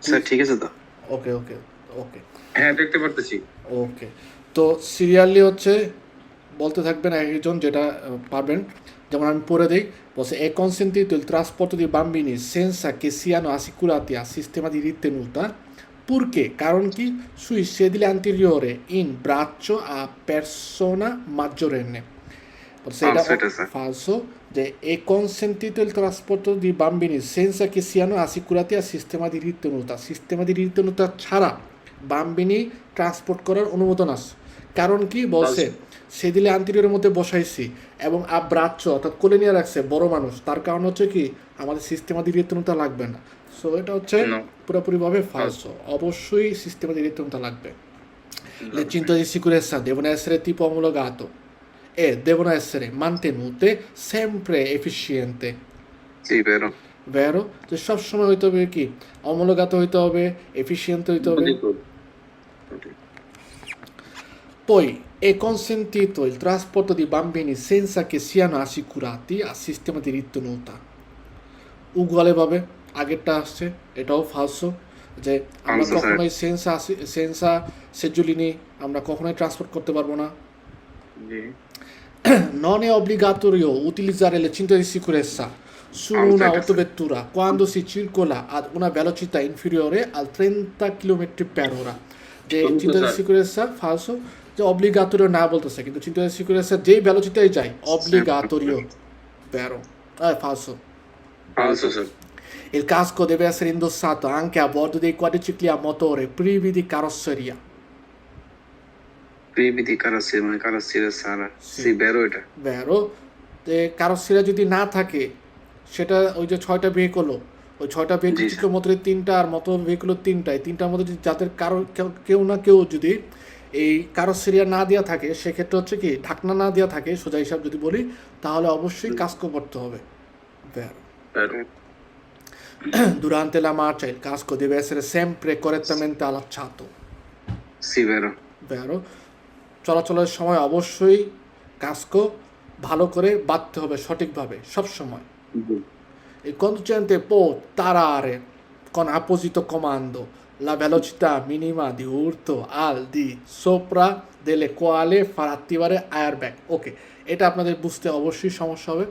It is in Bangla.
স্যার ঠিক আছে তো? ওকে ওকে ওকে হ্যাঁ দেখতে পারতেছি। ওকে। তো সিরিয়ালি হচ্ছে বলতে থাকবেন এক একজন যেটা পারবেন। যেমন আমি পড়ে দিই, বলছে è consentito il trasporto di bambini senza che siano assicurati al sistema di ritenuta purché কারণ কি sui sedili anteriore in braccio a persona maggiorenne, বলছে এটা ফালসো এটা স্যার। falso, যে è consentito il trasporto di bambini senza che siano assicurati al sistema di ritenuta, সিস্টেমা দি ritenuta ছাড়া বাম্বিনি ট্রান্সপোর্ট করার অনুমোদন আছে। কারণ কি বলছে, ফালসো। সেদিলে আন্তরিয়রের মধ্যে বসাইছি এবং আব্রাচ্য অর্থাৎ কোলে নিয়ে রাখছে বড় মানুষ, তার কারণ হচ্ছে কি আমাদের সিস্টেমাদি রীতিনতা লাগবে না। সো এটা হচ্ছে নো। পুরোপুরিভাবে ফালসো। ফালসো, অবশ্যই সিস্টেমাদি রীতিনতা লাগবে। Le cinture di sicurezza devono essere tipo omologato e devono essere mantenute sempre efficiente, জি বেরো। vero? যে সবসময় হইতে হবে কি অমূলগাত হইতে হবে, এফিসিয়েন্ট হইতে হবে। Poi è consentito il trasporto di bambini senza che siano assicurati al sistema di ritenuta. উগুয়ালেভাবে আগেরটা আসছে, এটাও ফালসো, যে আমরা ফালসো স্যার। কখনোই সেন্সা সেজুলিনি আমরা কখনোই ট্রান্সপোর্ট করতে পারবো না। জি। Non è obbligatorio utilizzare le cinture di sicurezza su ফালসো una এটা sir. autovettura quando si circola ad una velocità inferiore al 30 km per ora. যে ফালসো cinture di স্যার। sicurezza ফালসো, যে অব্লিগাটোরিও না বলতেছে, কিন্তু cinture di sicurezza যেই ভ্যালোচিটাই যায় অব্লিগাটোরিও, vero? Falso. ফালসো sir. Il casco deve essere indossato anche a bordo dei quadricicli a motore privi di carrozzeria. প্রিবিধি কারাসি মানে কারাসিরা স্যার। Sì, সি বেরো এটা। vero? যে carrozzeria যদি না থাকে, সেটা ওই যে 6টা ভেহিকলও, ওই 6টা জি ভেহিকল স্যার। মোটরের 3টা আর মোটর ভেহিকলের 3টায়, 3টার মধ্যে যদি যাদের কারো কেউ না কেউ যদি এই কারোসেরিয়া না দেওয়া থাকে, সেক্ষেত্রে হচ্ছে কি ঢাকনা না দেওয়া থাকে, সোজা হিসাব যদি বলি, তাহলে অবশ্যই কাস্কো পড়তে হবে। Vero. বেরো। Durante la marcia il casco deve essere sempre correttamente allacciato. সি বেরো। Vero? চলাচলের সময় অবশ্যই কাস্কো ভালো করে বাঁধতে হবে সঠিকভাবে সব সময়। জি। Il conducente può tarare con apposito comando la velocità minima di urto al di sopra delle quale far attivare airbag. ওকে, এটা আপনাদের বুঝতে অবশ্যই সমস্যা হবে।